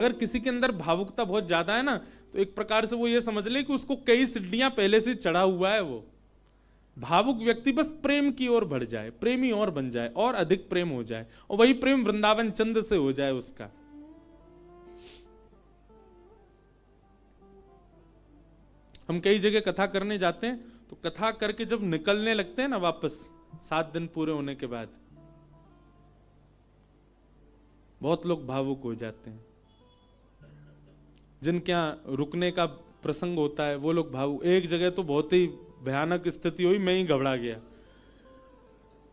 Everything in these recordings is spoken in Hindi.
अगर किसी के अंदर भावुकता बहुत ज्यादा है ना, तो एक प्रकार से वो ये समझ ले कि उसको कई सीढ़ियां पहले से चढ़ा हुआ है। वो भावुक व्यक्ति बस प्रेम की ओर बढ़ जाए, प्रेमी और बन जाए, और अधिक प्रेम हो जाए, और वही प्रेम वृंदावन चंद से हो जाए उसका। हम कई जगह कथा करने जाते हैं, तो कथा करके जब निकलने लगते हैं ना वापस 7 दिन पूरे होने के बाद, बहुत लोग भावुक हो जाते हैं। जिनके यहाँ रुकने का प्रसंग होता है वो लोग भावुक। एक जगह तो बहुत ही भयानक स्थिति हुई, मैं ही घबरा गया।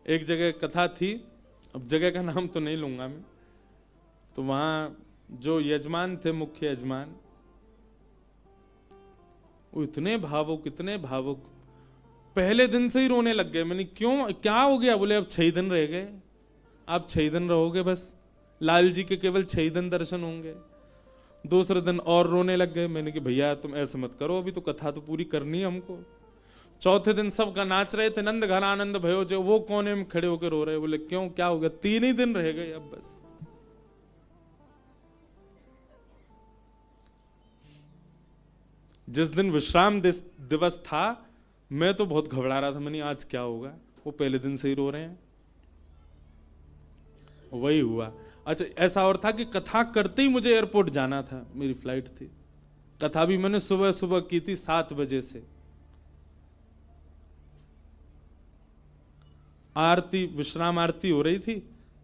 एक जगह कथा थी, अब जगह का नाम तो नहीं लूंगा मैं, तो वहां जो यजमान थे, मुख्य यजमान, वो इतने भावुक, इतने भावुक, पहले दिन से ही रोने लग गए। मैंने क्यों, क्या हो गया? बोले अब 6 दिन रह गए, आप 6 दिन रहोगे, बस लाल जी के केवल 6 दिन दर्शन होंगे। दूसरे दिन और रोने लग गए। मैंने कि भैया तुम ऐसे मत करो, अभी तो कथा तो पूरी करनी है हमको। चौथे दिन सबका नाच रहे थे, नंद घन आनंद भयो जो, वो कोने में खड़े होकर रो रहे। बोले क्यों, क्या हो गया? 3 ही दिन रह गए अब बस। जिस दिन विश्राम दिवस था, मैं तो बहुत घबरा रहा था। मैंने आज क्या होगा, वो पहले दिन से ही रो रहे हैं। वही हुआ। अच्छा, ऐसा और था कि कथा करते ही मुझे एयरपोर्ट जाना था, मेरी फ्लाइट थी। कथा भी मैंने सुबह सुबह की थी 7 बजे से। आरती, विश्राम आरती हो रही थी,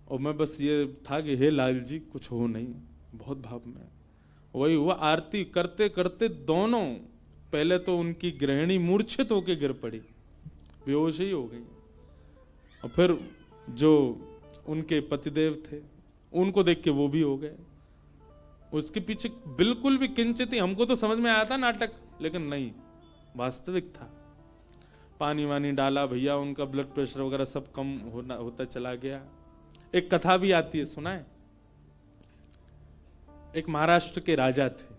और मैं बस ये था कि हे लाल जी कुछ हो नहीं, बहुत भाव में। वही हुआ, आरती करते करते दोनों, पहले तो उनकी गृहिणी मूर्छित होकर गिर पड़ी, बेहोश ही हो गई, और फिर जो उनके पतिदेव थे उनको देख के वो भी हो गए। उसके पीछे बिल्कुल भी किंचित ही, हमको तो समझ में आया था नाटक, लेकिन नहीं, वास्तविक था। पानी वानी डाला भैया, उनका ब्लड प्रेशर वगैरह सब कम होता चला गया। एक कथा भी आती है, सुना है? एक महाराष्ट्र के राजा थे।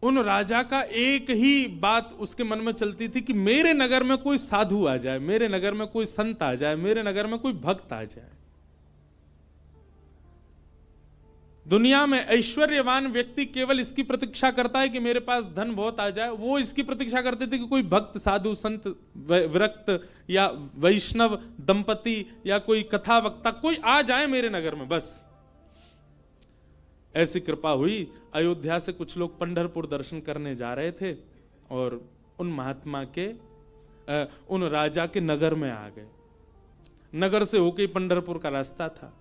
उन राजा का एक ही बात उसके मन में चलती थी कि मेरे नगर में कोई साधु आ जाए, मेरे नगर में कोई संत आ जाए, मेरे नगर में कोई भक्त आ जाए। दुनिया में ऐश्वर्यवान व्यक्ति केवल इसकी प्रतीक्षा करता है कि मेरे पास धन बहुत आ जाए। वो इसकी प्रतीक्षा करते थे कि कोई भक्त, साधु, संत, विरक्त या वैष्णव दंपति या कोई कथा वक्ता कोई आ जाए मेरे नगर में, बस। ऐसी कृपा हुई। अयोध्या से कुछ लोग पंढरपुर दर्शन करने जा रहे थे, और उन महात्मा के, उन राजा के नगर में आ गए। नगर से होके पंढरपुर का रास्ता था,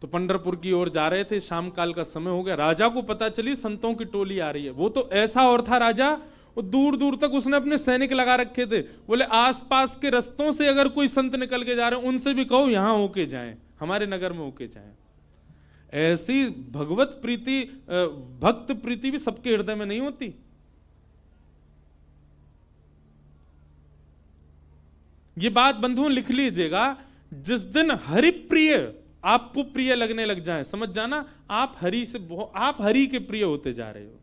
तो पंढरपुर की ओर जा रहे थे। शाम काल का समय हो गया। राजा को पता चली संतों की टोली आ रही है। वो तो ऐसा और था राजा, वो दूर दूर तक उसने अपने सैनिक लगा रखे थे। बोले आसपास के रास्तों से अगर कोई संत निकल के जा रहे हैं, उनसे भी कहो यहां होके जाएं, हमारे नगर में होके जाएं। ऐसी भगवत प्रीति, भक्त प्रीति भी सबके हृदय में नहीं होती। ये बात बंधुओं लिख लीजिएगा, जिस दिन हरि प्रिय आपको प्रिय लगने लग जाए, समझ जाना आप हरि से, आप हरि के प्रिय होते जा रहे हो।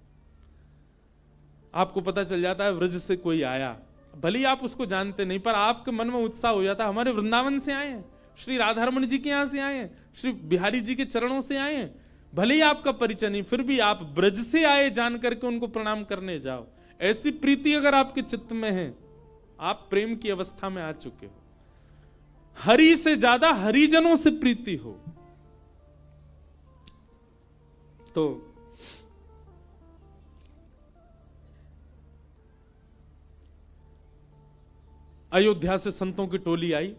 आपको पता चल जाता है व्रज से कोई आया, भले ही आप उसको जानते नहीं, पर आपके मन में उत्साह हो जाता है, हमारे वृंदावन से आए हैं, श्री राधारमण जी के यहां से आए हैं, श्री बिहारी जी के चरणों से आए हैं। भले ही आपका परिचय नहीं, फिर भी आप ब्रज से आए जान करके उनको प्रणाम करने जाओ। ऐसी प्रीति अगर आपके चित्त में है, आप प्रेम की अवस्था में आ चुके हो। हरि से ज्यादा हरिजनों से प्रीति हो तो अयोध्या से संतों की टोली आई।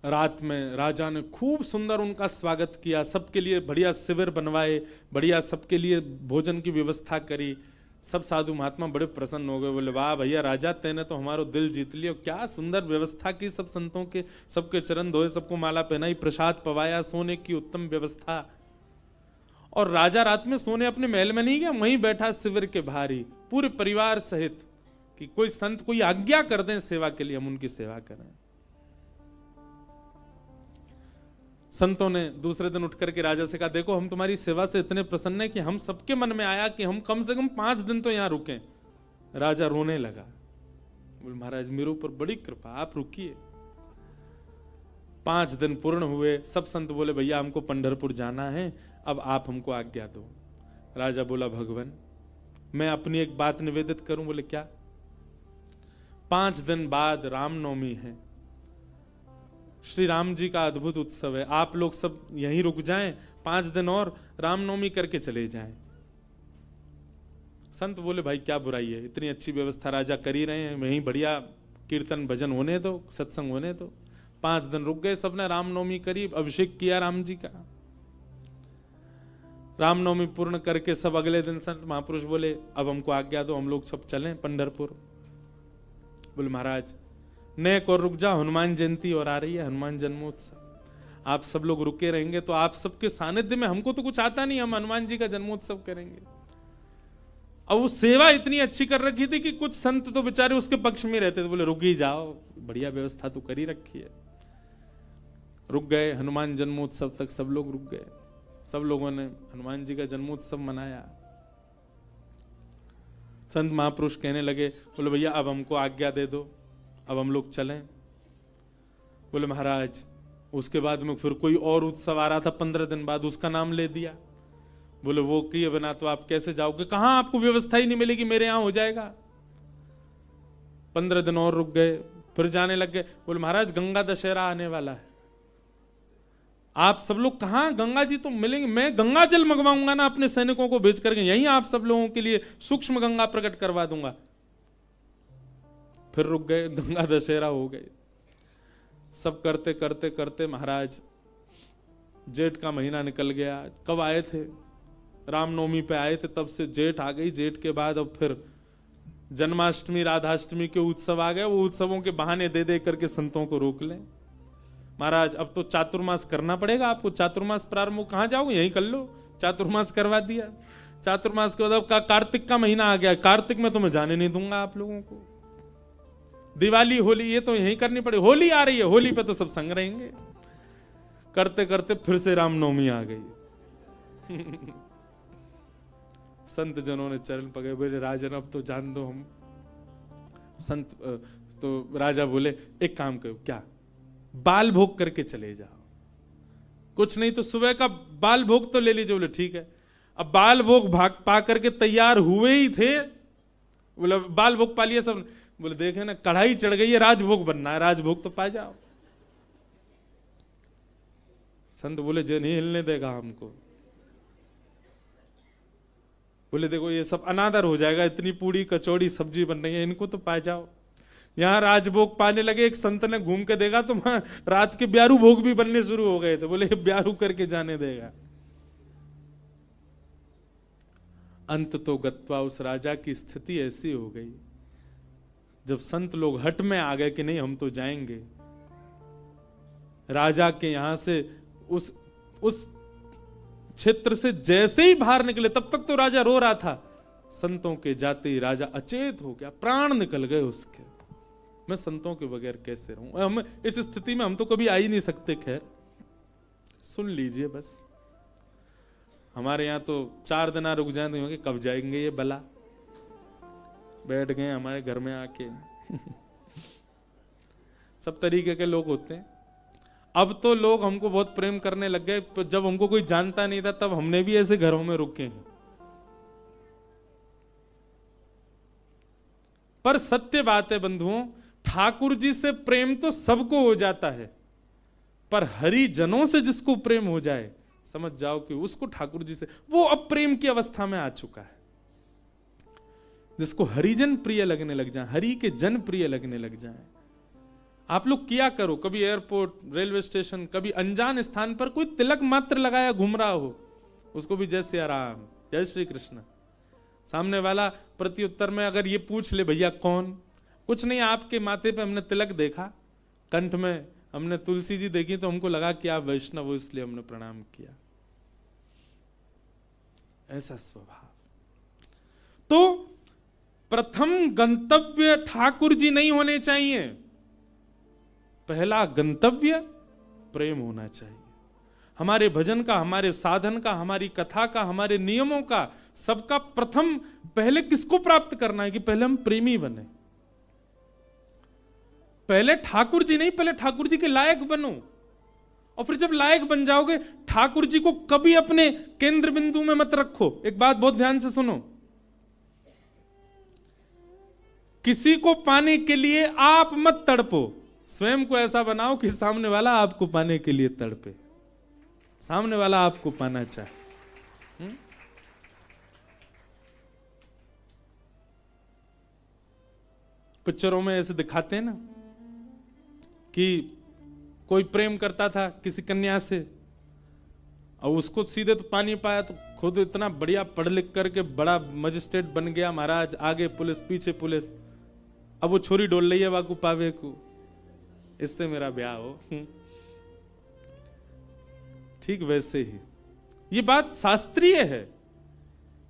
रात में राजा ने खूब सुंदर उनका स्वागत किया, सबके लिए बढ़िया शिविर बनवाए, बढ़िया सबके लिए भोजन की व्यवस्था करी। सब साधु महात्मा बड़े प्रसन्न हो गए। बोले वाह भैया राजा, तेने तो हमारो दिल जीत लिया, क्या सुंदर व्यवस्था की, सब संतों के, सबके चरण धोए, सबको माला पहनाई, प्रसाद पवाया, सोने की उत्तम व्यवस्था। और राजा रात में सोने अपने महल में नहीं गया, वहीं बैठा शिविर के बाहर ही पूरे परिवार सहित, कि कोई संत कोई आज्ञा कर दें सेवा के लिए, हम उनकी सेवा करें। संतों ने दूसरे दिन उठ करके राजा से कहा, देखो हम तुम्हारी सेवा से इतने प्रसन्न हैं कि हम सबके मन में आया कि हम कम से कम 5 दिन तो यहां रुकें। राजा रोने लगा, बोले महाराज मेरे ऊपर बड़ी कृपा, आप रुकिए। 5 दिन पूर्ण हुए, सब संत बोले भैया हमको पंढरपुर जाना है, अब आप हमको आज्ञा दो। राजा बोला भगवान मैं अपनी एक बात निवेदित करूं। बोले क्या? 5 दिन बाद रामनवमी है, श्री राम जी का अद्भुत उत्सव है, आप लोग सब यहीं रुक जाएं, 5 दिन और रामनवमी करके चले जाएं। संत बोले भाई क्या बुराई है, इतनी अच्छी व्यवस्था राजा कर ही रहे हैं, वहीं बढ़िया कीर्तन भजन होने दो, सत्संग होने दो। 5 दिन रुक गए, सबने रामनवमी करी, अभिषेक किया राम जी का। रामनवमी पूर्ण करके सब अगले दिन संत महापुरुष बोले अब हमको आज्ञा दो, हम लोग सब चलें पंढरपुर। बोले महाराज नेक और रुक जाओ, हनुमान जयंती और आ रही है, हनुमान जन्मोत्सव, आप सब लोग रुके रहेंगे तो आप सबके सानिध्य में, हमको तो कुछ आता नहीं, हम हनुमान जी का जन्मोत्सव करेंगे। अब वो सेवा इतनी अच्छी कर रखी थी कि कुछ संत तो बेचारे उसके पक्ष में रहते थे, बोले रुक ही जाओ, बढ़िया व्यवस्था तो कर ही रखी है। रुक गए, हनुमान जन्मोत्सव तक सब लोग रुक गए, सब लोगों ने हनुमान जी का जन्मोत्सव मनाया। संत महापुरुष कहने लगे, बोले भैया अब हमको आज्ञा दे दो, अब हम लोग चलें। बोले महाराज उसके बाद में फिर कोई और उत्सव आ रहा था 15 दिन बाद, उसका नाम ले दिया। बोले वो किए बिना तो आप कैसे जाओगे, कहां आपको व्यवस्था ही नहीं मिलेगी, मेरे यहां हो जाएगा। 15 दिन और रुक गए, फिर जाने लग गए। बोले महाराज गंगा दशहरा आने वाला है, आप सब लोग कहां, गंगा जी तो मिलेंगे, मैं गंगा जल मंगवाऊंगा ना अपने सैनिकों को भेज करके, यहीं आप सब लोगों के लिए सूक्ष्म गंगा प्रकट करवा दूंगा। फिर रुक गए, गंगा दशहरा हो गए। सब करते करते करते महाराज जेठ का महीना निकल गया। कब आए थे? रामनवमी पे आए थे, तब से जेठ आ गई। जेठ के बाद अब फिर जन्माष्टमी राधाष्टमी के उत्सव आ गए। वो उत्सवों के बहाने दे दे करके संतों को रोक लें। महाराज अब तो चातुर्मास करना पड़ेगा आपको, चातुर्मास प्रारंभ, कहां जाओगे, यहीं कर लो। चातुर्मास करवा दिया। चातुर्मास के बाद कार्तिक का महीना आ गया, कार्तिक में तो मैं जाने नहीं दूंगा आप लोगों को। दिवाली होली ये तो यहीं करनी पड़ेगी, होली आ रही है, होली पे तो सब संग रहेंगे। करते करते फिर से रामनवमी आ गई। संत जनों ने चरण पकड़े, बोले राजन अब तो जान दो हम। संत तो राजा बोले एक काम करो, क्या बाल भोग करके चले जाओ, कुछ नहीं तो सुबह का बाल भोग तो ले लीजिए। बोले ठीक है। अब बाल भोग भाग पा करके तैयार हुए ही थे, बोले बाल भोग पा लिया सब। बोले देखे ना कढ़ाई चढ़ गई है, राजभोग बनना है, राजभोग तो पा जाओ। संत बोले जो नहीं हिलने देगा हमको। बोले देखो ये सब अनादर हो जाएगा, इतनी पूड़ी कचौड़ी सब्जी बन रही है, इनको तो पा जाओ। यहां राजभोग पाने लगे, एक संत ने घूम के देखा तो रात के ब्यारू भोग भी बनने शुरू हो गए थे। बोले ब्यारू करके जाने देगा। अंत तो गत्वा उस राजा की स्थिति ऐसी हो गई, जब संत लोग हट में आ गए कि नहीं हम तो जाएंगे, राजा के यहां से उस क्षेत्र से जैसे ही बाहर निकले, तब तक तो राजा रो रहा था, संतों के जाते ही राजा अचेत हो गया, प्राण निकल गए उसके। मैं संतों के बगैर कैसे रहूं, हम इस स्थिति में हम तो कभी आ ही नहीं सकते। खैर सुन लीजिए, बस हमारे यहां तो 4 दिन रुक जाए तो कब जाएंगे ये बला, बैठ गए हमारे घर में आके। सब तरीके के लोग होते हैं। अब तो लोग हमको बहुत प्रेम करने लग गए, जब हमको कोई जानता नहीं था तब हमने भी ऐसे घरों में रुके हैं। पर सत्य बात है बंधुओं, ठाकुर जी से प्रेम तो सबको हो जाता है, पर हरिजनों से जिसको प्रेम हो जाए समझ जाओ कि उसको ठाकुर जी से, वो अब प्रेम की अवस्था में आ चुका है। जिसको हरिजन प्रिय लगने लग जाए, हरि के जन प्रिय लगने लग जाए। आप लोग किया करो, कभी एयरपोर्ट, रेलवे स्टेशन, कभी अनजान स्थान पर कोई तिलक मात्र लगाया घूम रहा हो, उसको भी जय सिया राम, जय श्री कृष्ण। सामने वाला प्रत्युत्तर में अगर ये पूछ ले भैया कौन, कुछ नहीं आपके माथे पे हमने तिलक देखा, कंठ में हमने तुलसी जी देखी तो हमको लगा कि आप वैष्णव हो इसलिए हमने प्रणाम किया। ऐसा स्वभाव। तो प्रथम गंतव्य ठाकुर जी नहीं होने चाहिए, पहला गंतव्य प्रेम होना चाहिए। हमारे भजन का, हमारे साधन का, हमारी कथा का, हमारे नियमों का, सबका प्रथम पहले किसको प्राप्त करना है कि पहले हम प्रेमी बने। पहले ठाकुर जी नहीं, पहले ठाकुर जी के लायक बनो। और फिर जब लायक बन जाओगे, ठाकुर जी को कभी अपने केंद्र बिंदु में मत रखो। एक बात बहुत ध्यान से सुनो, किसी को पाने के लिए आप मत तड़पो, स्वयं को ऐसा बनाओ कि सामने वाला आपको पाने के लिए तड़पे, सामने वाला आपको पाना चाहे। पिक्चरों में ऐसे दिखाते हैं ना कि कोई प्रेम करता था किसी कन्या से और उसको सीधे तो पा नहीं पाया, तो खुद इतना बढ़िया पढ़ लिख करके बड़ा मजिस्ट्रेट बन गया महाराज, आगे पुलिस पीछे पुलिस, अब वो छोरी डोल रही है वाकू पावे को, इससे मेरा ब्याह हो। ठीक वैसे ही ये बात शास्त्रीय है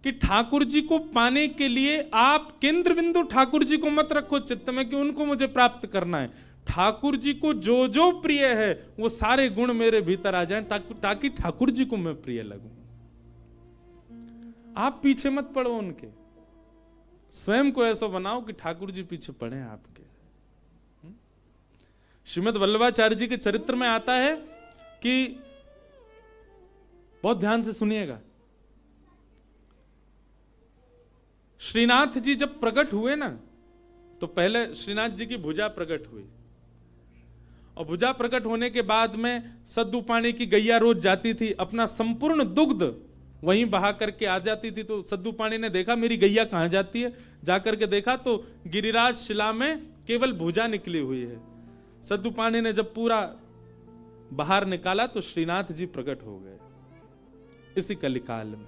कि ठाकुर जी को पाने के लिए आप केंद्र बिंदु ठाकुर जी को मत रखो चित्त में कि उनको मुझे प्राप्त करना है। ठाकुर जी को जो जो प्रिय है वो सारे गुण मेरे भीतर आ जाएं ताकि ठाकुर जी को मैं प्रिय लगूं। आप पीछे मत पड़ो उनके, स्वयं को ऐसा बनाओ कि ठाकुर जी पीछे पड़े आपके। श्रीमद् वल्लभाचार्य जी के चरित्र में आता है कि, बहुत ध्यान से सुनिएगा, श्रीनाथ जी जब प्रकट हुए ना, तो पहले श्रीनाथ जी की भुजा प्रकट हुई, और भुजा प्रकट होने के बाद में सद्दू पानी की गैया रोज जाती थी, अपना संपूर्ण दुग्ध वहीं बहा करके आ जाती थी। तो सद्दू पानी ने देखा मेरी गैया कहां जाती है, जाकर के देखा तो गिरिराज शिला में केवल भुजा निकली हुई है। सद्दू पानी ने जब पूरा बाहर निकाला तो श्रीनाथ जी प्रकट हो गए इसी कलिकाल में।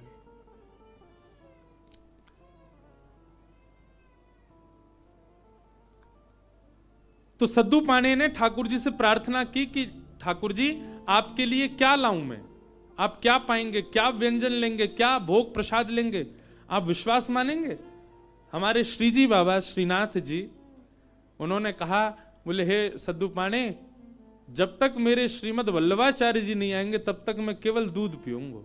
तो सद्दू पाणी ने ठाकुर जी से प्रार्थना की कि ठाकुर जी आपके लिए क्या लाऊं मैं, आप क्या पाएंगे, क्या व्यंजन लेंगे, क्या भोग प्रसाद लेंगे, आप विश्वास मानेंगे। हमारे श्री जी बाबा श्रीनाथ जी उन्होंने कहा, बोले हे सद्दू पाणी, जब तक मेरे श्रीमद् वल्लभाचार्य जी नहीं आएंगे तब तक मैं केवल दूध पीऊंगा।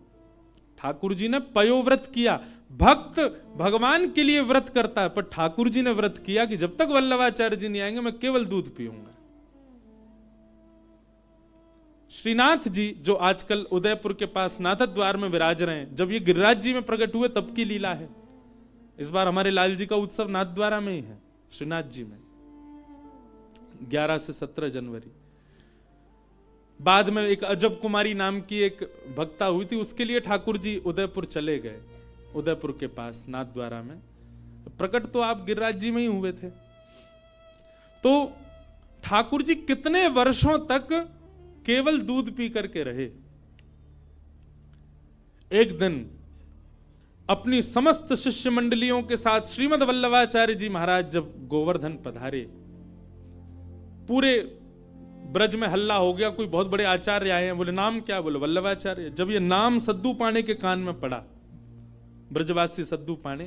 ठाकुर जी ने पयोव्रत किया, भक्त भगवान के लिए व्रत करता है, पर ठाकुर जी ने व्रत किया कि जब तक वल्लभाचार्य जी नहीं आएंगे मैं केवल दूध पीऊंगा। श्रीनाथ जी जो आजकल उदयपुर के पास नाथ द्वार में विराज रहे हैं, जब ये गिरिराज जी में प्रकट हुए तब की लीला है। इस बार हमारे लाल जी का उत्सव नाथ द्वारा में ही है, श्रीनाथ जी में 11 से 17 जनवरी। बाद में एक अजब कुमारी नाम की एक भक्ता हुई थी, उसके लिए ठाकुर जी उदयपुर चले गए, उदयपुर के पास नाथ द्वारा में। प्रकट तो आप गिरिराज जी में ही हुए थे। तो ठाकुर जी कितने वर्षों तक केवल दूध पी करके रहे। एक दिन अपनी समस्त शिष्य मंडलियों के साथ श्रीमद् वल्लभाचार्य जी महाराज जब गोवर्धन पधारे, पूरे ब्रज में हल्ला हो गया, कोई बहुत बड़े आचार्य आए हैं, बोले नाम क्या, बोले वल्लभाचार्य। जब ये नाम सद्दू पाणी के कान में पड़ा, ब्रजवासी सद्दू पाणी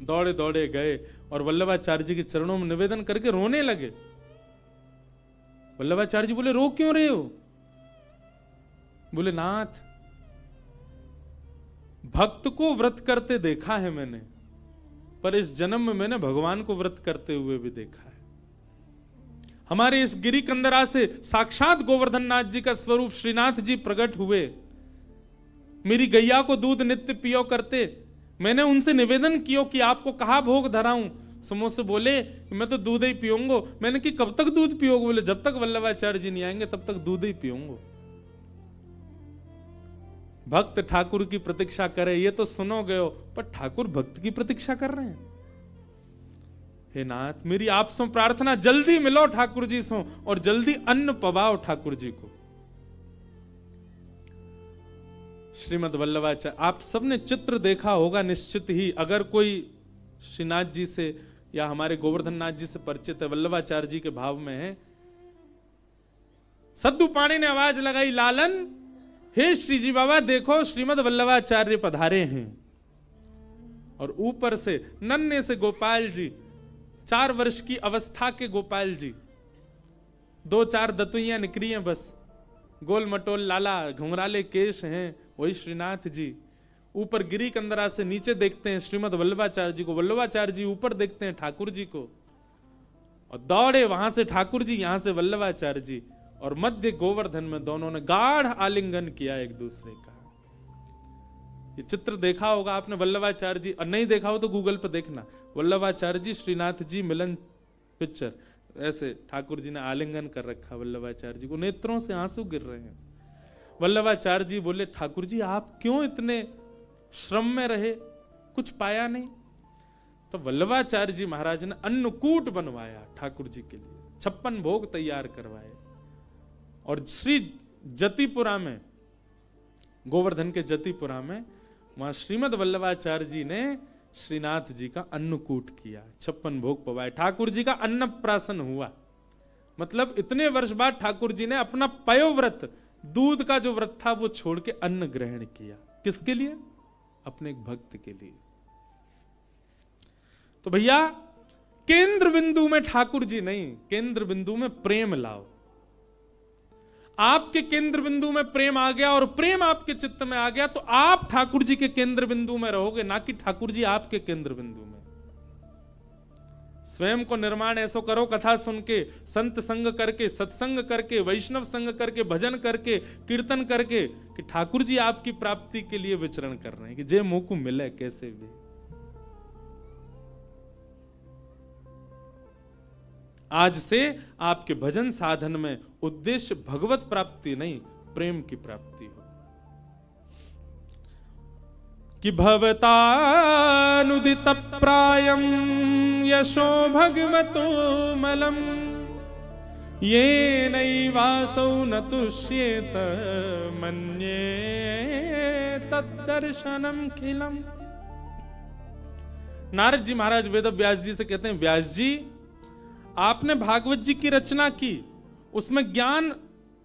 दौड़े दौड़े गए और वल्लभाचार्य जी के चरणों में निवेदन करके रोने लगे। वल्लभाचार्य जी बोले रो क्यों रहे हो? बोले नाथ, भक्त को व्रत करते देखा है मैंने, पर इस जन्म में मैंने भगवान को व्रत करते हुए भी देखा है। हमारे इस गिरी कंदरा से साक्षात गोवर्धन नाथ जी का स्वरूप श्रीनाथ जी प्रकट हुए, मेरी गैया को दूध नित्य पियो करते। मैंने उनसे निवेदन किया कि आपको कहा भोग धराऊं, समोसे बोले मैं तो दूध ही पीऊंगा। मैंने कि कब तक दूध पियोगे? बोले जब तक वल्लभाचार्य जी नहीं आएंगे तब तक दूध ही पीऊंगा। भक्त ठाकुर की प्रतीक्षा करे ये तो सुनोगे हो, पर ठाकुर भक्त की प्रतीक्षा कर रहे हैं। हे नाथ, मेरी आपसे प्रार्थना, जल्दी मिलो ठाकुर जी से और जल्दी अन्न पवाओ ठाकुर जी को। श्रीमद् वल्लभाचार्य, आप सबने चित्र देखा होगा निश्चित ही, अगर कोई श्रीनाथ जी से या हमारे गोवर्धन नाथ जी से परिचित है, वल्लभाचार्य जी के भाव में है। सद्दू पाणी ने आवाज लगाई, लालन, हे श्री जी बाबा देखो श्रीमद् वल्लभाचार्य पधारे हैं। और ऊपर से नन्हे से गोपाल जी, 4 वर्ष की अवस्था के गोपाल जी, 2-4 दतुइयां निकली हैं बस, गोल मटोल लाला, घुंघराले केश हैं, वही श्रीनाथ जी। ऊपर गिरी कंदरा से नीचे देखते हैं श्रीमद् वल्लभाचार्य जी को, वल्लभाचार्य जी ऊपर देखते हैं ठाकुर जी को, और दौड़े वहां से ठाकुर जी, यहां से वल्लभाचार्य जी, और मध्य गोवर्धन में दोनों ने गाढ़ आलिंगन किया एक दूसरे का। ये चित्र देखा होगा आपने वल्लभाचार्य जी, और नहीं देखा हो तो गूगल पर देखना, वल्लभाचार्य जी श्रीनाथ जी मिलन पिक्चर, ऐसे ठाकुर जी ने आलिंगन कर रखा वल्लभाचार्य जी को, नेत्रों से आंसू गिर रहे हैं। वल्लभाचार्य जी बोले, ठाकुर जी आप क्यों इतने श्रम में रहे, कुछ पाया नहीं? तो वल्लभाचार्य जी महाराज ने अन्नकूट बनवाया ठाकुर जी के लिए, 56 भोग तैयार करवाए, और श्री जतिपुरा में, गोवर्धन के जतिपुरा में, वहां श्रीमद वल्लभाचार्य जी ने श्रीनाथ जी का अन्नकूट किया, 56 भोग पवाए, ठाकुर जी का अन्नप्राशन हुआ। मतलब इतने वर्ष बाद ठाकुर जी ने अपना पयोव्रत, दूध का जो व्रत था वो छोड़ के अन्न ग्रहण किया। किसके लिए? अपने एक भक्त के लिए। तो भैया केंद्र बिंदु में ठाकुर जी नहीं, केंद्र बिंदु में प्रेम लाओ। आपके केंद्र बिंदु में प्रेम आ गया और प्रेम आपके चित्त में आ गया तो आप ठाकुर जी के केंद्र बिंदु में रहोगे, ना कि ठाकुर जी आपके केंद्र बिंदु में। स्वयं को निर्माण ऐसो करो, कथा सुन के, संत संग करके, सत्संग करके, वैष्णव संग करके, भजन करके, कीर्तन करके, कि ठाकुर जी आपकी प्राप्ति के लिए विचरण कर रहे हैं, कि जे मुंह को मिले कैसे भी। आज से आपके भजन साधन में उद्देश्य भगवत प्राप्ति नहीं, प्रेम की प्राप्ति हो। कि भवतानुदित प्रायम यशो भगवतो मलम ये नैवासौ न तुष्येत मन्ये तद्दर्शनम खिलम। नारद जी महाराज वेद व्यास जी से कहते हैं, व्यास जी आपने भागवत जी की रचना की, उसमें ज्ञान,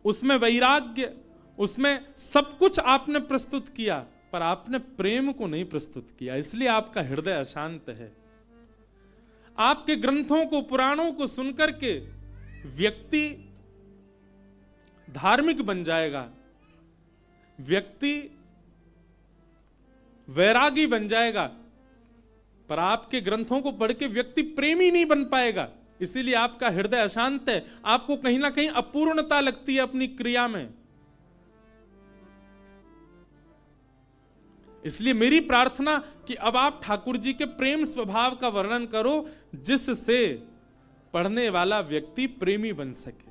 उसमें वैराग्य, उसमें सब कुछ आपने प्रस्तुत किया, पर आपने प्रेम को नहीं प्रस्तुत किया, इसलिए आपका हृदय अशांत है। आपके ग्रंथों को, पुराणों को सुनकर के व्यक्ति धार्मिक बन जाएगा, व्यक्ति वैरागी बन जाएगा, पर आपके ग्रंथों को पढ़ के व्यक्ति प्रेमी नहीं बन पाएगा। इसीलिए आपका हृदय अशांत है, आपको कहीं ना कहीं अपूर्णता लगती है अपनी क्रिया में। इसलिए मेरी प्रार्थना कि अब आप ठाकुर जी के प्रेम स्वभाव का वर्णन करो, जिससे पढ़ने वाला व्यक्ति प्रेमी बन सके।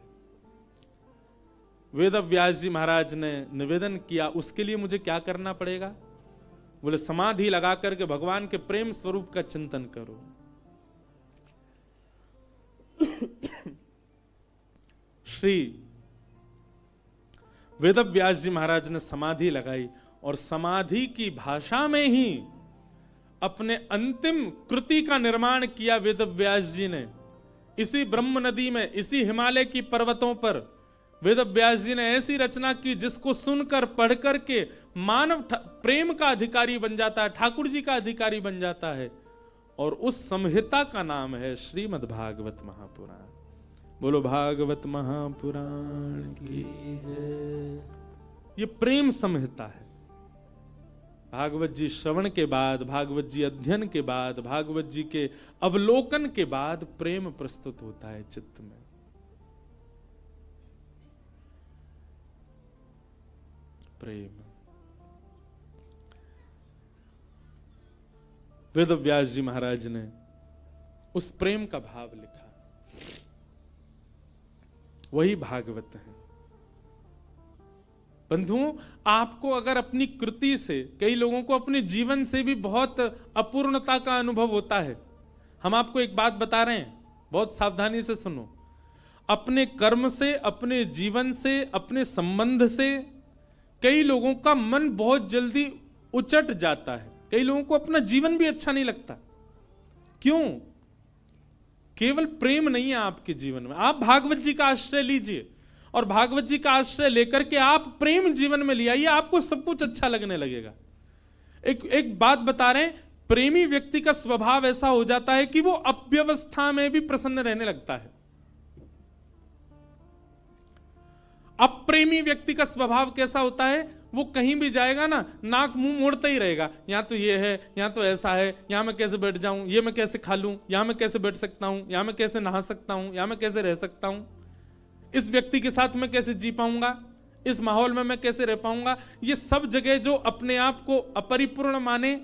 वेद व्यास जी महाराज ने निवेदन किया, उसके लिए मुझे क्या करना पड़ेगा? बोले समाधि लगा करके भगवान के प्रेम स्वरूप का चिंतन करो। श्री वेद व्यास जी महाराज ने समाधि लगाई और समाधि की भाषा में ही अपने अंतिम कृति का निर्माण किया वेद व्यास जी ने। इसी ब्रह्म नदी में, इसी हिमालय की पर्वतों पर वेद व्यास जी ने ऐसी रचना की जिसको सुनकर पढ़कर के मानव प्रेम का अधिकारी बन जाता है, ठाकुर जी का अधिकारी बन जाता है। और उस संहिता का नाम है श्रीमद् भागवत महापुराण। बोलो भागवत महापुराण की जय। ये प्रेम संहिता है। भागवत जी श्रवण के बाद, भागवत जी अध्ययन के बाद, भागवत जी के अवलोकन के बाद प्रेम प्रस्तुत होता है चित्त में। प्रेम। वेद व्यास जी महाराज ने उस प्रेम का भाव लिखा, वही भागवत है। बंधुओं, आपको अगर अपनी कृति से, कई लोगों को अपने जीवन से भी बहुत अपूर्णता का अनुभव होता है। हम आपको एक बात बता रहे हैं, बहुत सावधानी से सुनो। अपने कर्म से, अपने जीवन से, अपने संबंध से कई लोगों का मन बहुत जल्दी उचट जाता है। कई लोगों को अपना जीवन भी अच्छा नहीं लगता। क्यों? केवल प्रेम नहीं है आपके जीवन में। आप भागवत जी का आश्रय लीजिए और भागवत जी का आश्रय लेकर के आप प्रेम जीवन में ले आइए, आपको सब कुछ अच्छा लगने लगेगा। एक बात बता रहे हैं, प्रेमी व्यक्ति का स्वभाव ऐसा हो जाता है कि वो अव्यवस्था में भी प्रसन्न रहने लगता है। अप्रेमी व्यक्ति का स्वभाव कैसा होता है? वो कहीं भी जाएगा ना, नाक मुंह मोड़ता ही रहेगा। यहां तो ये है, यहां तो ऐसा है, यहां मैं कैसे बैठ जाऊं, ये मैं कैसे खा लूं, यहां मैं कैसे बैठ सकता हूं, यहां मैं कैसे नहा सकता हूं, यहां मैं कैसे रह सकता हूं। इस व्यक्ति के साथ मैं कैसे जी पाऊंगा, इस माहौल में मैं कैसे रह पाऊंगा। ये सब जगह जो अपने आप को अपरिपूर्ण माने,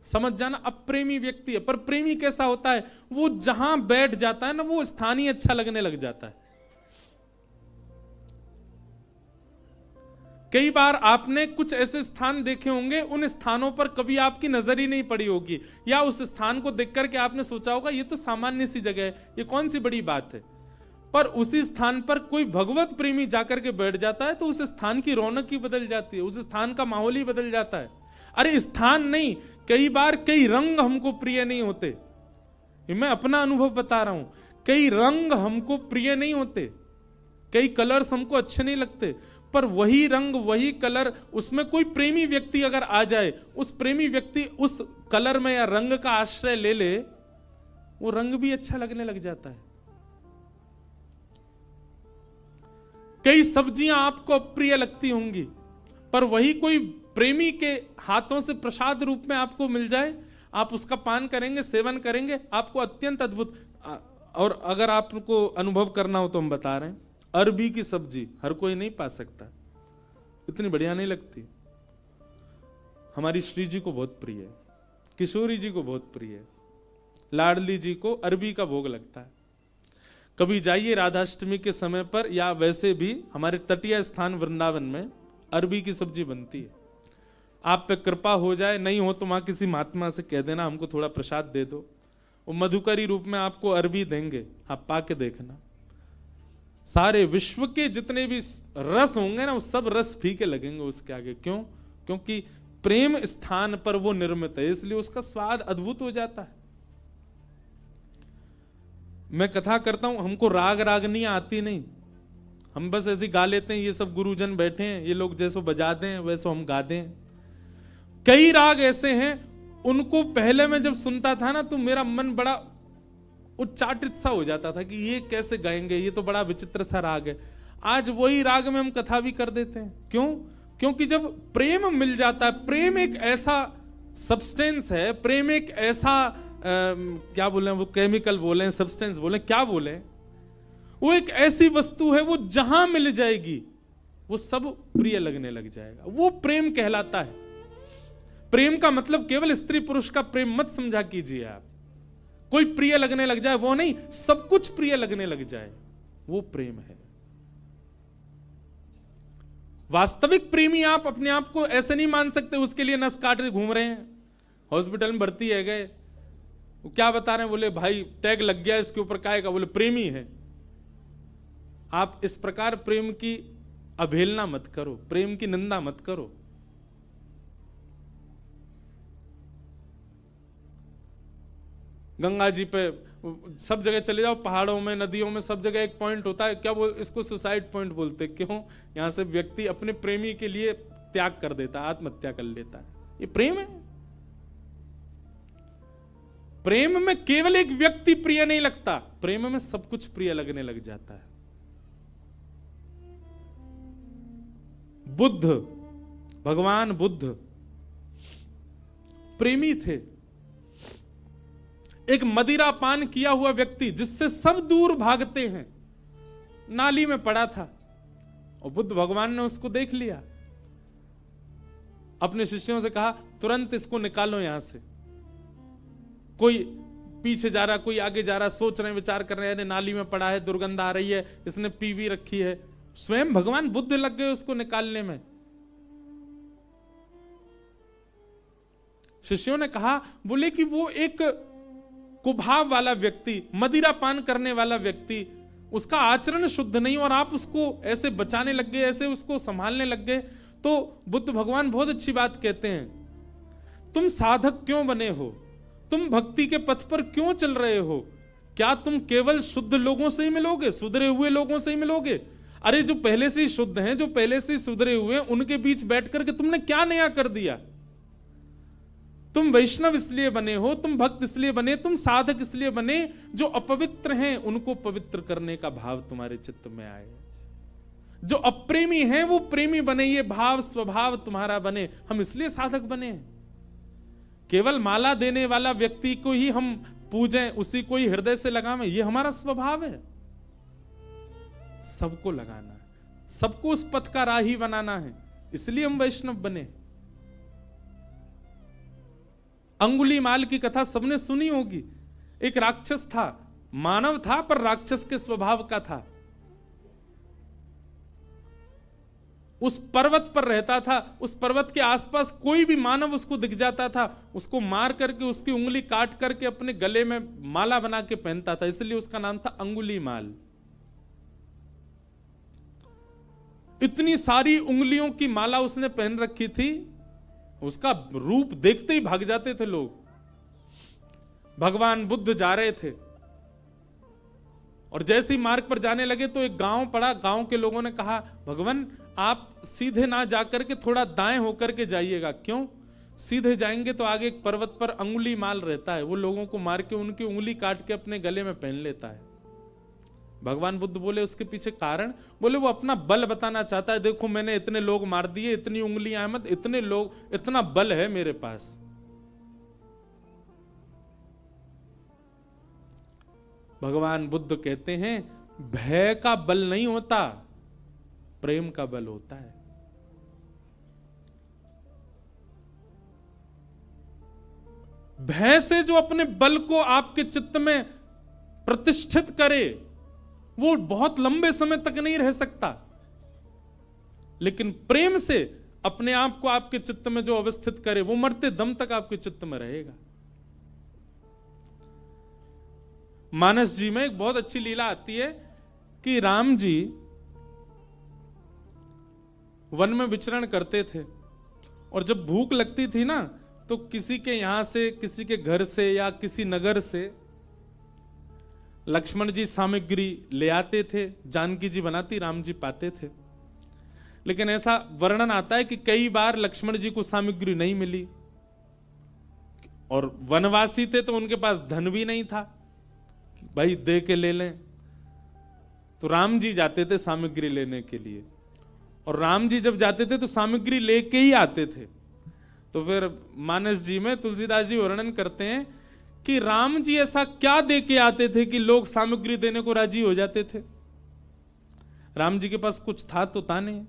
समझ जाना, अप्रेमी व्यक्ति है। पर प्रेमी कैसा होता है, वो जहां बैठ जाता है ना, वो स्थान ही अच्छा लगने लग जाता है। कई बार आपने कुछ ऐसे स्थान देखे होंगे, उन स्थानों पर कभी आपकी नजर ही नहीं पड़ी होगी, या उस स्थान को देख करके आपने सोचा होगा ये तो सामान्य सी जगह है, ये कौन सी बड़ी बात है। पर उसी स्थान पर कोई भगवत प्रेमी जाकर के बैठ जाता है तो उस स्थान की रौनक ही बदल जाती है, उस स्थान का माहौल ही बदल जाता है। अरे स्थान नहीं, कई बार कई रंग हमको प्रिय नहीं होते। मैं अपना अनुभव बता रहा हूं, कई रंग हमको प्रिय नहीं होते, कई कलर्स हमको अच्छे नहीं लगते, पर वही रंग वही कलर, उसमें कोई प्रेमी व्यक्ति अगर आ जाए, उस प्रेमी व्यक्ति उस कलर में या रंग का आश्रय ले ले, वो रंग भी अच्छा लगने लग जाता है। कई सब्जियां आपको अप्रिय लगती होंगी, पर वही कोई प्रेमी के हाथों से प्रसाद रूप में आपको मिल जाए, आप उसका पान करेंगे, सेवन करेंगे, आपको अत्यंत अद्भुत। और अगर आपको अनुभव करना हो तो हम बता रहे हैं, अरबी की सब्जी हर कोई नहीं पा सकता, इतनी बढ़िया नहीं लगती। हमारी श्री जी को बहुत प्रिय है, किशोरी जी को बहुत प्रिय है, लाडली जी को अरबी का भोग लगता है। कभी जाइए राधाष्टमी के समय पर, या वैसे भी हमारे तटीय स्थान वृंदावन में अरबी की सब्जी बनती है। आप पे कृपा हो जाए, नहीं हो तो वहां किसी महात्मा से कह देना हमको थोड़ा प्रसाद दे दो, वो मधुकरी रूप में आपको अरबी देंगे, आप पाके देखना। सारे विश्व के जितने भी रस होंगे ना, वो सब रस फीके लगेंगे उसके आगे। क्यों? क्योंकि प्रेम स्थान पर वो निर्मित है, इसलिए उसका स्वाद अद्भुत हो जाता है। मैं कथा करता हूं, हमको राग रागनी आती नहीं, हम बस ऐसे गा लेते हैं। ये सब गुरुजन बैठे हैं, ये लोग जैसो बजा दें वैसो हम गा दें। कई राग ऐसे हैं, उनको पहले मैं जब सुनता था ना, तो मेरा मन बड़ा उच्चाटित सा हो जाता था कि ये कैसे गाएंगे, ये तो बड़ा विचित्र सा राग है। आज वही राग में हम कथा भी कर देते हैं। क्यों? क्योंकि जब प्रेम मिल जाता है, प्रेम एक ऐसा सब्सटेंस है, प्रेम एक ऐसा क्या बोले वो, केमिकल बोले, सब्सटेंस बोले, क्या बोले, वो एक ऐसी वस्तु है, वो जहां मिल जाएगी वो सब प्रिय लगने लग जाएगा। वो प्रेम कहलाता है। प्रेम का मतलब केवल स्त्री पुरुष का प्रेम मत समझा कीजिए आप, कोई प्रिय लगने लग जाए वो नहीं, सब कुछ प्रिय लगने लग जाए, वो प्रेम है। वास्तविक प्रेमी आप अपने आप को ऐसे नहीं मान सकते, उसके लिए नस काट रहे घूम रहे हैं, हॉस्पिटल में भर्ती है गए, वो क्या बता रहे हैं, बोले भाई टैग लग गया इसके ऊपर, काहे का, बोले प्रेमी है। आप इस प्रकार प्रेम की अवहेलना मत करो, प्रेम की निंदा मत करो। गंगा जी पे सब जगह चले जाओ, पहाड़ों में, नदियों में, सब जगह एक पॉइंट होता है, क्या बोल, इसको सुसाइड पॉइंट बोलते। क्यों? यहां से व्यक्ति अपने प्रेमी के लिए त्याग कर देता है, आत्महत्या कर लेता है। ये प्रेम है। प्रेम में केवल एक व्यक्ति प्रिय नहीं लगता, प्रेम में सब कुछ प्रिय लगने लग जाता है। बुद्ध, भगवान बुद्ध प्रेमी थे। एक मदिरा पान किया हुआ व्यक्ति जिससे सब दूर भागते हैं, नाली में पड़ा था और बुद्ध भगवान ने उसको देख लिया, अपने शिष्यों से कहा तुरंत इसको निकालो यहां से। कोई पीछे जा रहा, कोई आगे जा रहा, सोच रहे हैं, विचार कर रहे हैं, नाली में पड़ा है, दुर्गंध आ रही है, इसने पी भी रखी है। स्वयं भगवान बुद्ध लग गए उसको निकालने में। शिष्यों ने कहा, बोले कि वो एक कुभाव वाला व्यक्ति, मदिरा पान करने वाला व्यक्ति, उसका आचरण शुद्ध नहीं, और आप उसको ऐसे बचाने लग गए, ऐसे उसको संभालने लग गए। तो बुद्ध भगवान बहुत अच्छी बात कहते हैं, तुम साधक क्यों बने हो, तुम भक्ति के पथ पर क्यों चल रहे हो? क्या तुम केवल शुद्ध लोगों से ही मिलोगे, सुधरे हुए लोगों से ही मिलोगे? अरे जो पहले से ही शुद्ध हैं, जो पहले से ही सुधरे हुए हैं, उनके बीच बैठ करके तुमने क्या नया कर दिया? तुम वैष्णव इसलिए बने हो, तुम भक्त इसलिए बने, तुम साधक इसलिए बने, जो अपवित्र हैं उनको पवित्र करने का भाव तुम्हारे चित्त में आए। जो अप्रेमी हैं वो प्रेमी बने, ये भाव स्वभाव तुम्हारा बने। हम इसलिए साधक बने। केवल माला देने वाला व्यक्ति को ही हम पूजें, उसी को ही हृदय से लगावें, ये हमारा स्वभाव है। सबको लगाना है, सबको उस पथ का राही बनाना है, इसलिए हम वैष्णव बने। अंगुलीमाल की कथा सबने सुनी होगी। एक राक्षस था, मानव था पर राक्षस के स्वभाव का था। उस पर्वत पर रहता था, उस पर्वत के आसपास कोई भी मानव उसको दिख जाता था, उसको मार करके उसकी उंगली काट करके अपने गले में माला बना के पहनता था, इसलिए उसका नाम था अंगुलीमाल। इतनी सारी उंगलियों की माला उसने पहन रखी थी, उसका रूप देखते ही भाग जाते थे लोग। भगवान बुद्ध जा रहे थे और जैसे ही मार्ग पर जाने लगे तो एक गांव पड़ा। गांव के लोगों ने कहा, भगवान आप सीधे ना जाकर के थोड़ा दाएं होकर के जाइएगा। क्यों? सीधे जाएंगे तो आगे एक पर्वत पर अंगुलीमाल रहता है, वो लोगों को मार के उनकी उंगली काट के अपने गले में पहन लेता है। भगवान बुद्ध बोले उसके पीछे कारण? बोले वो अपना बल बताना चाहता है, देखो मैंने इतने लोग मार दिए, इतनी उंगलियां मत, इतने लोग, इतना बल है मेरे पास। भगवान बुद्ध कहते हैं भय का बल नहीं होता, प्रेम का बल होता है। भय से जो अपने बल को आपके चित्त में प्रतिष्ठित करे वो बहुत लंबे समय तक नहीं रह सकता, लेकिन प्रेम से अपने आप को आपके चित्त में जो अवस्थित करे वो मरते दम तक आपके चित्त में रहेगा। मानस जी में एक बहुत अच्छी लीला आती है कि राम जी वन में विचरण करते थे और जब भूख लगती थी ना तो किसी के यहां से, किसी के घर से या किसी नगर से लक्ष्मण जी सामग्री ले आते थे, जानकी जी बनाती, राम जी पाते थे। लेकिन ऐसा वर्णन आता है कि कई बार लक्ष्मण जी को सामग्री नहीं मिली और वनवासी थे तो उनके पास धन भी नहीं था, भाई दे के ले लें। तो राम जी जाते थे सामग्री लेने के लिए, और राम जी जब जाते थे तो सामग्री लेके ही आते थे। तो फिर मानस जी में तुलसीदास जी वर्णन करते हैं कि राम जी ऐसा क्या दे के आते थे कि लोग सामग्री देने को राजी हो जाते थे। राम जी के पास कुछ था तो था नहीं,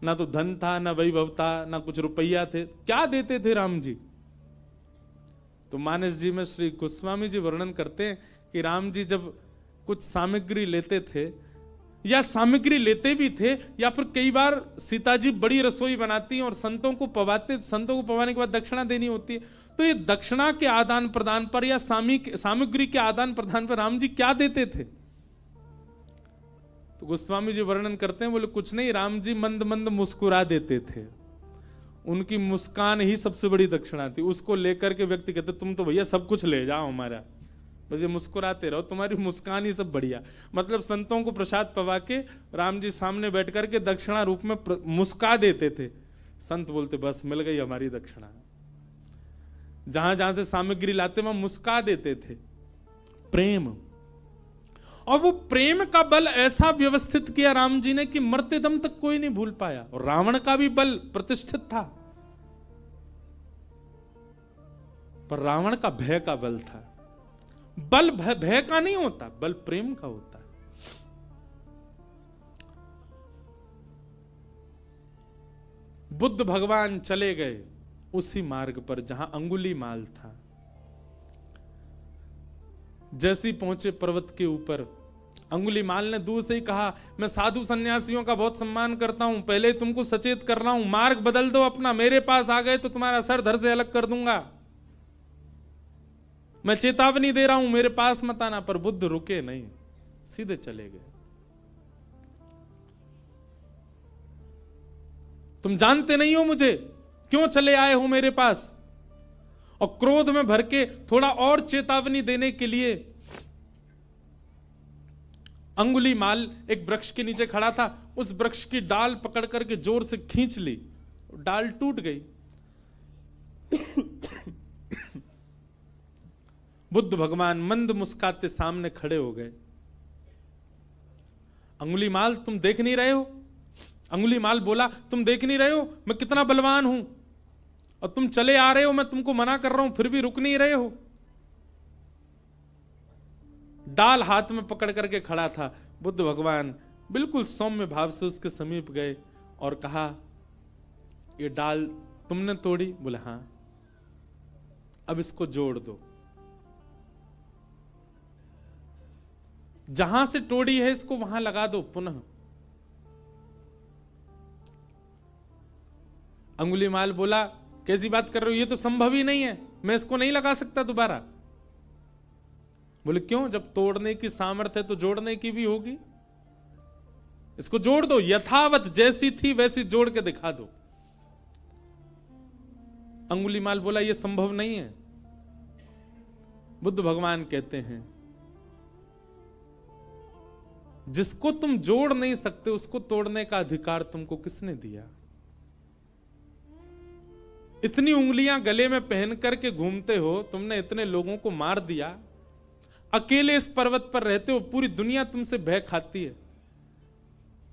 ना तो धन था, ना वैभव था, ना कुछ रुपया थे, क्या देते थे राम जी? तो मानस जी में श्री गोस्वामी जी वर्णन करते हैं कि राम जी जब कुछ सामग्री लेते थे या सामग्री लेते भी थे, या फिर कई बार सीता जी बड़ी रसोई बनाती हैं और संतों को पवाते, संतों को पवाने के बाद दक्षिणा देनी होती है, तो ये दक्षिणा के आदान प्रदान पर या सामग्री के आदान प्रदान पर राम जी क्या देते थे? तो गोस्वामी जी वर्णन करते हैं, बोले कुछ नहीं, राम जी मंद मंद मुस्कुरा देते थे, उनकी मुस्कान ही सबसे बड़ी दक्षिणा थी। उसको लेकर के व्यक्ति कहते तुम तो भैया सब कुछ ले जाओ हमारा, बस ये मुस्कुराते रहो, तुम्हारी मुस्कान ही सब बढ़िया। मतलब संतों को प्रसाद पवा के राम जी सामने बैठ करके दक्षिणा रूप में मुस्का देते थे। संत बोलते बस मिल गई हमारी दक्षिणा। जहां जहां से सामग्री लाते वहां मुस्का देते थे। प्रेम, और वो प्रेम का बल ऐसा व्यवस्थित किया राम जी ने कि मरते दम तक कोई नहीं भूल पाया। और रावण का भी बल प्रतिष्ठित था, पर रावण का भय का बल था। बल भय का नहीं होता, बल प्रेम का होता है। बुद्ध भगवान चले गए उसी मार्ग पर जहां अंगुलीमाल था। जैसे पहुंचे पर्वत के ऊपर, अंगुलीमाल ने दूर से ही कहा मैं साधु सन्यासियों का बहुत सम्मान करता हूं, पहले तुमको सचेत कर रहा हूं, मार्ग बदल दो अपना, मेरे पास आ गए तो तुम्हारा सर धड़ से अलग कर दूंगा, मैं चेतावनी दे रहा हूं, मेरे पास मत आना। पर बुद्ध रुके नहीं, सीधे चले गए। तुम जानते नहीं हो मुझे, क्यों चले आए हो मेरे पास? और क्रोध में भर के थोड़ा और चेतावनी देने के लिए अंगुलीमाल एक वृक्ष के नीचे खड़ा था, उस वृक्ष की डाल पकड़ करके जोर से खींच ली, डाल टूट गई। बुद्ध भगवान मंद मुस्काते सामने खड़े हो गए। अंगुलीमाल तुम देख नहीं रहे हो? अंगुलीमाल बोला तुम देख नहीं रहे हो मैं कितना बलवान हूं, और तुम चले आ रहे हो, मैं तुमको मना कर रहा हूं फिर भी रुक नहीं रहे हो। डाल हाथ में पकड़ करके खड़ा था। बुद्ध भगवान बिल्कुल सौम्य भाव से उसके समीप गए और कहा, ये डाल तुमने तोड़ी? बोले हां। अब इसको जोड़ दो, जहां से तोड़ी है इसको वहां लगा दो पुनः। अंगुलीमाल बोला, कैसी बात कर रहे हो, ये तो संभव ही नहीं है, मैं इसको नहीं लगा सकता दोबारा। बोले क्यों? जब तोड़ने की सामर्थ्य है तो जोड़ने की भी होगी। इसको जोड़ दो, यथावत जैसी थी वैसी जोड़ के दिखा दो। अंगुलीमाल बोला, यह संभव नहीं है। बुद्ध भगवान कहते हैं, जिसको तुम जोड़ नहीं सकते उसको तोड़ने का अधिकार तुमको किसने दिया? इतनी उंगलियां गले में पहन करके घूमते हो, तुमने इतने लोगों को मार दिया, अकेले इस पर्वत पर रहते हो, पूरी दुनिया तुमसे भय खाती है।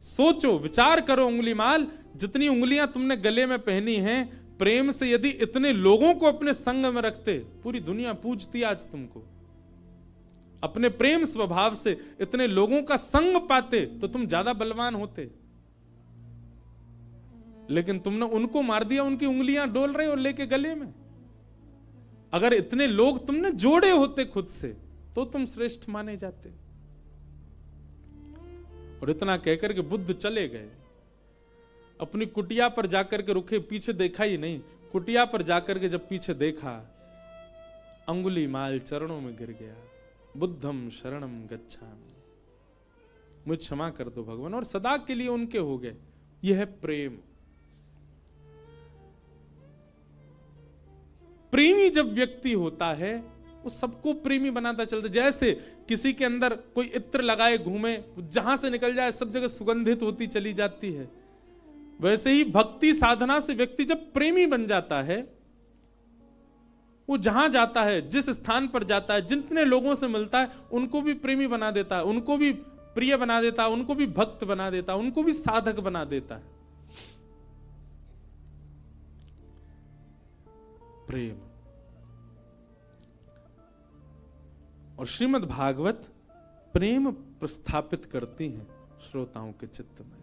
सोचो, विचार करो अंगुलीमाल, जितनी उंगलियां तुमने गले में पहनी हैं, प्रेम से यदि इतने लोगों को अपने संग में रखते, पूरी दुनिया पूजती आज तुमको। अपने प्रेम स्वभाव से इतने लोगों का संग पाते तो तुम ज्यादा बलवान होते, लेकिन तुमने उनको मार दिया, उनकी उंगलियां डोल रहे हो लेके गले में। अगर इतने लोग तुमने जोड़े होते खुद से तो तुम श्रेष्ठ माने जाते। और इतना कहकर के बुद्ध चले गए। अपनी कुटिया पर जाकर के रुके, पीछे देखा ही नहीं। कुटिया पर जाकर के जब पीछे देखा, अंगुलीमाल चरणों में गिर गया। बुद्धम शरणम गच्छामि, मुझे क्षमा कर दो भगवान, और सदा के लिए उनके हो गए। यह है प्रेम। प्रेमी जब व्यक्ति होता है वो सबको प्रेमी बनाता चलता। जैसे किसी के अंदर कोई इत्र लगाए घूमे, जहां से निकल जाए सब जगह सुगंधित होती चली जाती है, वैसे ही भक्ति साधना से व्यक्ति जब प्रेमी बन जाता है, वो जहां जाता है, जिस स्थान पर जाता है, जितने लोगों से मिलता है, उनको भी प्रेमी बना देता है, उनको भी प्रिय बना देता है, उनको भी भक्त बना देता है, उनको भी साधक बना देता है। प्रेम। और श्रीमद् भागवत प्रेम प्रस्थापित करती हैं श्रोताओं के चित्त में।